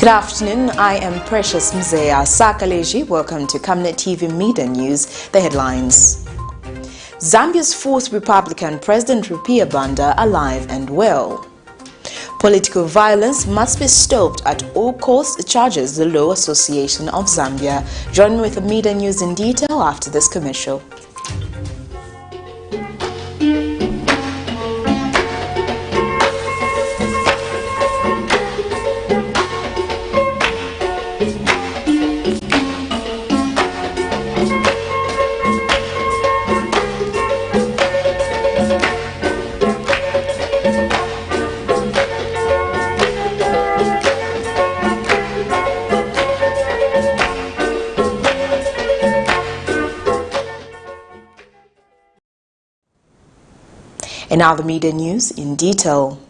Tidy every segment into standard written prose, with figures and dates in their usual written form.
Good afternoon, I am Precious Mzea Sakaleji. Welcome to Camnet TV Midday News. The headlines. Zambia's fourth Republican President RUPIAH BANDA alive and well. Political violence must be stopped at all costs, charges the Law Association of Zambia. Join me with the Midday News in detail after this commercial. And now the media news in detail.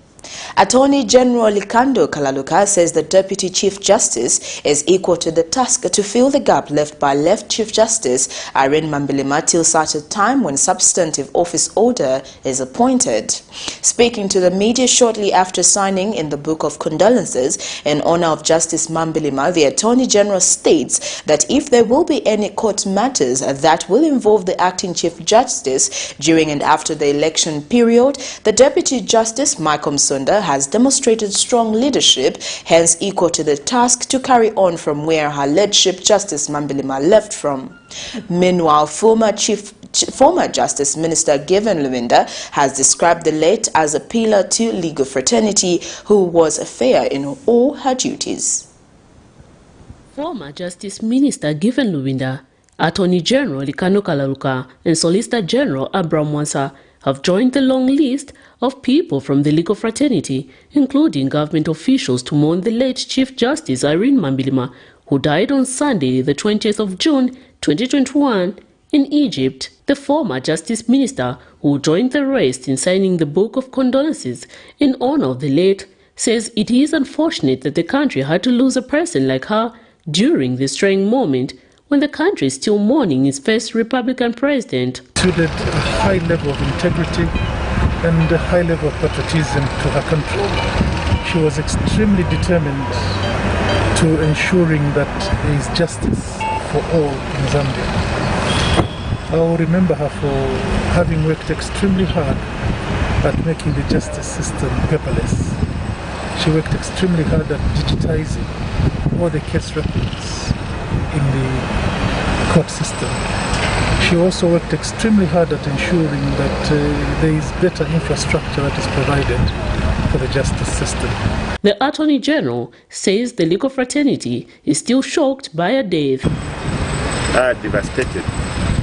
Attorney General Likando Kalaluka says the Deputy Chief Justice is equal to the task to fill the gap left by left Chief Justice Irene Mambilima till such a time when substantive office order is appointed. Speaking to the media shortly after signing in the Book of Condolences in honor of Justice Mambilima, the Attorney General states that if there will be any court matters that will involve the Acting Chief Justice during and after the election period, the Deputy Justice Michael Msonda has demonstrated strong leadership, hence equal to the task to carry on from where her lordship Justice Mambilima left from. Meanwhile, former Justice Minister Given Luwinda has described the late as a pillar to legal fraternity who was fair in all her duties. Former Justice Minister Given Luwinda, Attorney General Likando Kalaluka and Solicitor General Abraham Wansa have joined the long list of people from the legal fraternity, including government officials, to mourn the late Chief Justice Irene Mambilima, who died on Sunday, the 20th of June, 2021, in Egypt. The former Justice Minister, who joined the rest in signing the Book of Condolences in honor of the late, says it is unfortunate that the country had to lose a person like her during this trying moment when the country is still mourning its first Republican president. Exuded a high level of integrity and a high level of patriotism to her country. She was extremely determined to ensuring that there is justice for all in Zambia. I will remember her for having worked extremely hard at making the justice system paperless. She worked extremely hard at digitizing all the case records in the court system. She also worked extremely hard at ensuring that there is better infrastructure that is provided for the justice system. The Attorney General says the legal fraternity is still shocked by her death. Devastated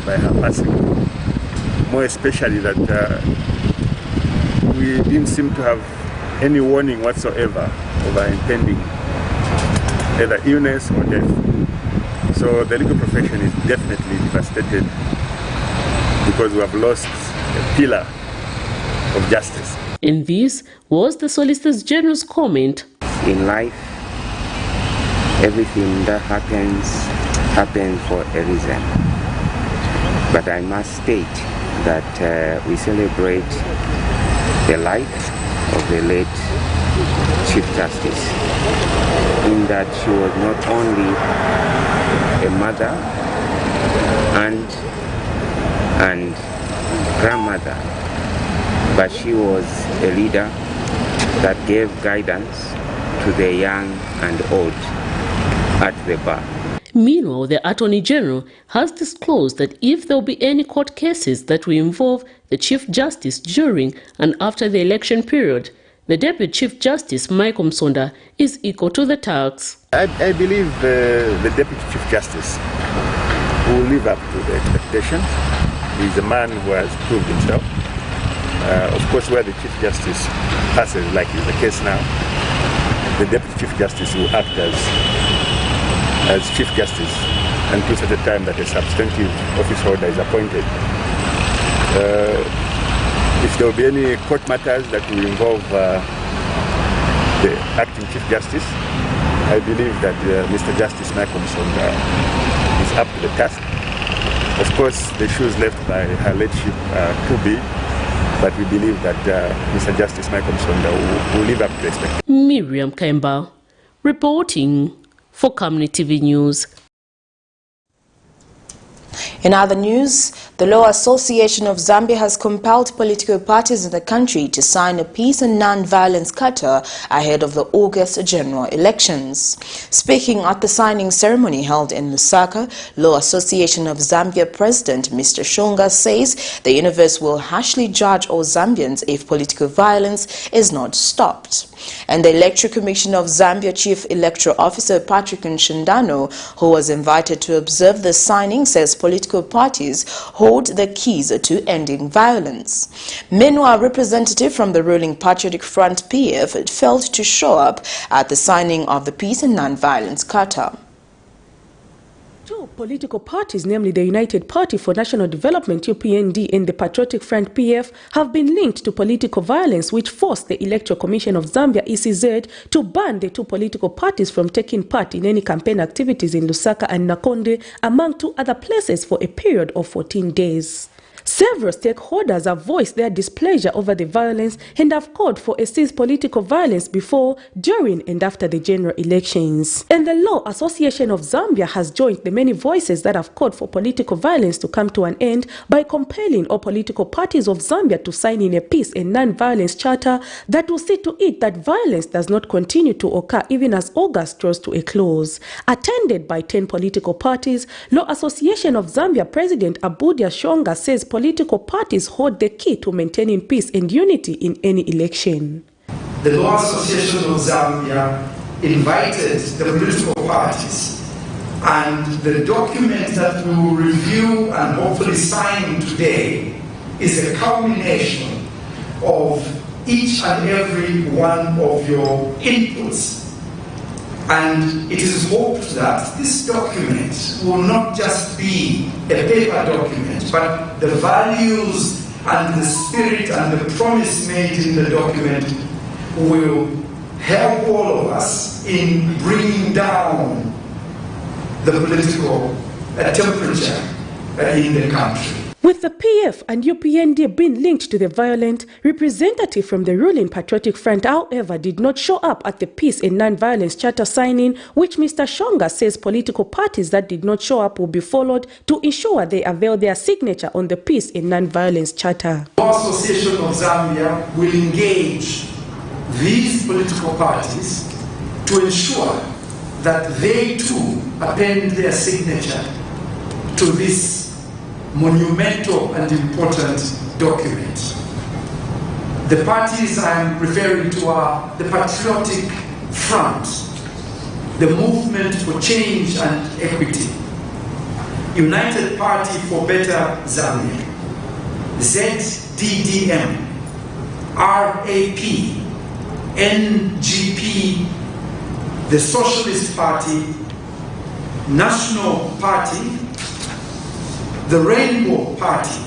by her passing, more especially that we didn't seem to have any warning whatsoever of her impending either illness or death. So the legal profession is definitely devastated because we have lost a pillar of justice. And this was the Solicitor General's comment. In life, everything that happens for a reason. But I must state that we celebrate the life of the late Chief Justice, in that she was not only a mother, aunt, and grandmother, but she was a leader that gave guidance to the young and old at the bar. Meanwhile, the Attorney General has disclosed that if there will be any court cases that will involve the Chief Justice during and after the election period, the Deputy Chief Justice Michael Msonda is equal to the task. I believe the Deputy Chief Justice will live up to the expectations. He is a man who has proved himself. Of course, where the Chief Justice passes, like is the case now, the Deputy Chief Justice will act as Chief Justice until such a time that a substantive office holder is appointed. If there will be any court matters that will involve the Acting Chief Justice, I believe that Mr. Justice Michael Msonda is up to the task. Of course, the shoes left by her lordship too big, but we believe that Mr. Justice Michael Msonda will live up to expectations. Miriam Kemba Reporting for Camnet TV News. In other news, the Law Association of Zambia has compelled political parties in the country to sign a peace and non-violence charter ahead of the August general elections. Speaking at the signing ceremony held in Lusaka, Law Association of Zambia President Mr. Shonga says the universe will harshly judge all Zambians if political violence is not stopped. And the Electoral Commission of Zambia Chief Electoral Officer Patrick Nshindano, who was invited to observe the signing, says political parties hold the keys to ending violence. Meanwhile, a representative from the ruling Patriotic Front PF failed to show up at the signing of the Peace and Non-Violence Charter. Two political parties, namely the United Party for National Development UPND and the Patriotic Front PF, have been linked to political violence, which forced the Electoral Commission of Zambia ECZ to ban the two political parties from taking part in any campaign activities in Lusaka and Nakonde, among two other places, for a period of 14 days. Several stakeholders have voiced their displeasure over the violence and have called for a cease political violence before, during and after the general elections. And the Law Association of Zambia has joined the many voices that have called for political violence to come to an end by compelling all political parties of Zambia to sign in a peace and non-violence charter that will see to it that violence does not continue to occur even as August draws to a close. Attended by 10 political parties, Law Association of Zambia President Abudia Shonga says political parties hold the key to maintaining peace and unity in any election. The Law Association of Zambia invited the political parties, and the document that we will review and hopefully sign today is a culmination of each and every one of your inputs. And it is hoped that this document will not just be a paper document, but the values and the spirit and the promise made in the document will help all of us in bringing down the political temperature in the country. With the PF and UPND being linked to the violent, representative from the ruling Patriotic Front, however, did not show up at the Peace and Non-Violence Charter signing, which Mr. Shonga says political parties that did not show up will be followed to ensure they avail their signature on the Peace and Non-Violence Charter. The Association of Zambia will engage these political parties to ensure that they too append their signature to this monumental and important document. The parties I'm referring to are the Patriotic Front, the Movement for Change and Equity, United Party for Better Zambia, ZDDM, RAP, NGP, the Socialist Party, National Party, the Rainbow Party,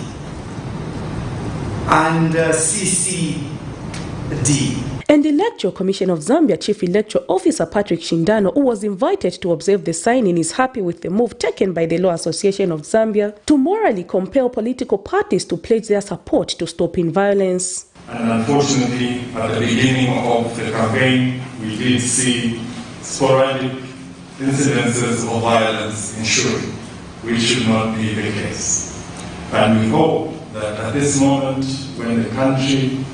and CCD. And the Electoral Commission of Zambia Chief Electoral Officer Patrick Nshindano, who was invited to observe the signing, is happy with the move taken by the Law Association of Zambia to morally compel political parties to pledge their support to stopping violence. And unfortunately, at the beginning of the campaign, we did see sporadic incidences of violence ensuing, which should not be the case. And we hope that at this moment, when the country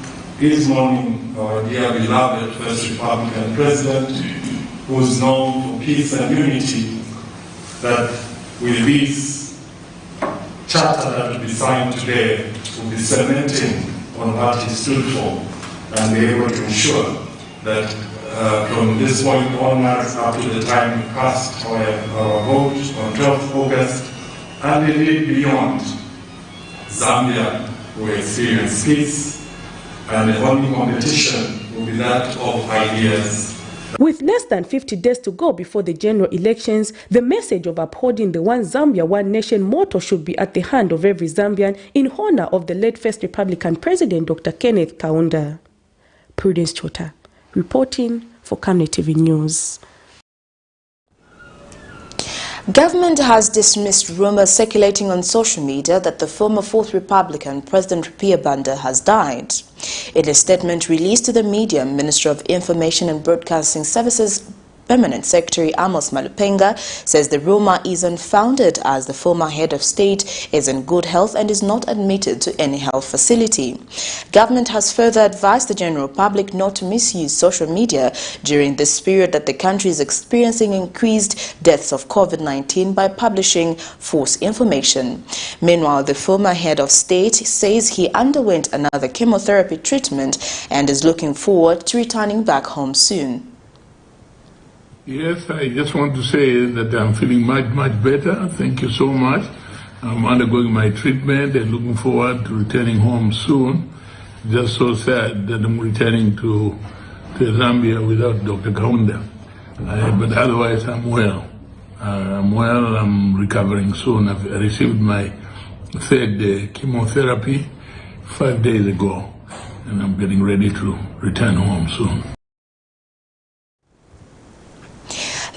is mourning our dear beloved First Republican President, who is known for peace and unity, that with this charter that will be signed today, will be cementing on what he stood for, and be able to ensure that from this point onwards up to the time we cast our vote on 12th August, and indeed beyond, Zambia will experience peace, and the only competition will be that of ideas. With less than 50 days to go before the general elections, the message of upholding the One Zambia, One Nation motto should be at the hand of every Zambian in honor of the late First Republican President Dr. Kenneth Kaunda. Prudence Chota, reporting for Camnet TV News. Government has dismissed rumors circulating on social media that the former Fourth Republican President RUPIAH BANDA has died. In a statement released to the media, Minister of Information and Broadcasting Services Permanent Secretary Amos Malupenga says the rumor is unfounded as the former head of state is in good health and is not admitted to any health facility. Government has further advised the general public not to misuse social media during this period that the country is experiencing increased deaths of COVID-19 by publishing false information. Meanwhile, the former head of state says he underwent another chemotherapy treatment and is looking forward to returning back home soon. Yes, I just want to say that I'm feeling much better. Thank you so much. I'm undergoing my treatment and looking forward to returning home soon. Just so sad that I'm returning to Zambia without Dr. Kaunda. But otherwise, I'm well. I'm recovering soon. I've received my third chemotherapy 5 days ago, and I'm getting ready to return home soon.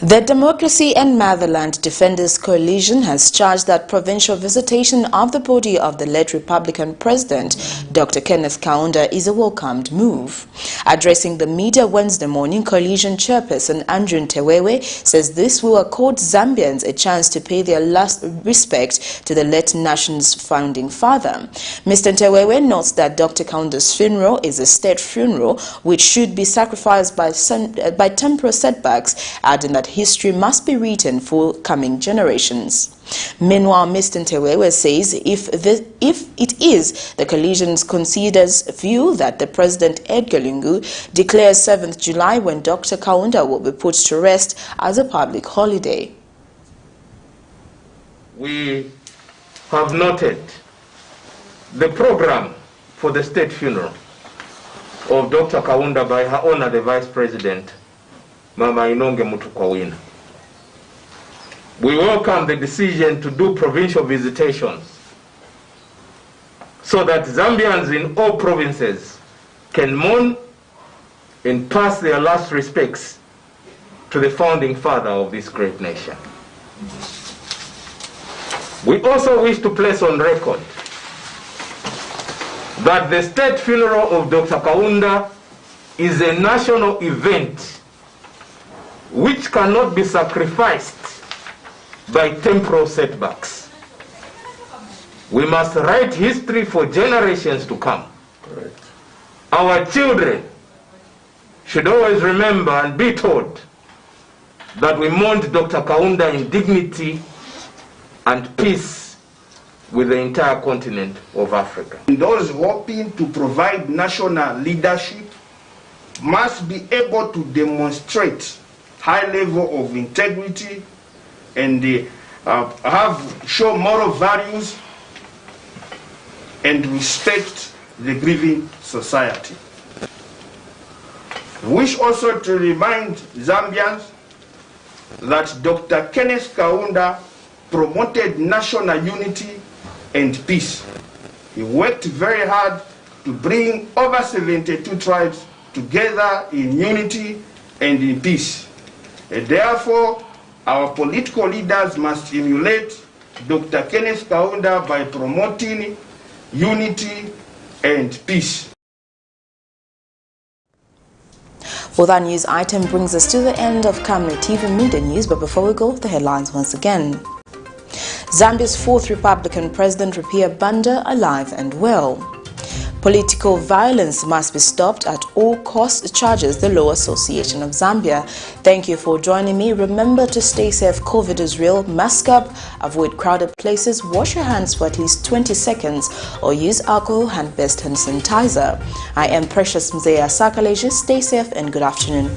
The Democracy and Motherland Defenders Coalition has charged that provincial visitation of the body of the late Republican President, Dr. Kenneth Kaunda, is a welcomed move. Addressing the media Wednesday morning, Coalition Chairperson Andrew Ntewewe says this will accord Zambians a chance to pay their last respect to the late nation's founding father. Mr. Ntewewe notes that Dr. Kaunda's funeral is a state funeral which should be sacrificed by temporal setbacks, adding that history must be written for coming generations. Meanwhile, Mr. Ntewewe says if it is the coalition's considers view that the President Edgar Lungu declares 7th July when Dr. Kaunda will be put to rest as a public holiday. We have noted the program for the state funeral of Dr. Kaunda by Her Honor the Vice President, Mama Inonge Mutukwawina. We welcome the decision to do provincial visitations so that Zambians in all provinces can mourn and pass their last respects to the founding father of this great nation. We also wish to place on record that the state funeral of Dr. Kaunda is a national event which cannot be sacrificed by temporal setbacks. We must write history for generations to come. Correct. Our children should always remember and be taught that we mourned Dr. Kaunda in dignity and peace with the entire continent of Africa. Those hoping to provide national leadership must be able to demonstrate high level of integrity and show moral values and respect the grieving society. We wish also to remind Zambians that Dr. Kenneth Kaunda promoted national unity and peace. He worked very hard to bring over 72 tribes together in unity and in peace. And therefore, our political leaders must emulate Dr. Kenneth Kaunda by promoting unity and peace. Well, that news item brings us to the end of Camnet TV Midday News, but before we go, the headlines once again. Zambia's 4th Republican President RUPIAH BANDA alive and well. Political violence must be stopped at all costs, charges the Law Association of Zambia. Thank you for joining me. Remember to stay safe. COVID is real. Mask up, avoid crowded places, wash your hands for at least 20 seconds, or use alcohol hand-based hand sanitizer. I am Precious Mzea Sakaleji. Stay safe and good afternoon.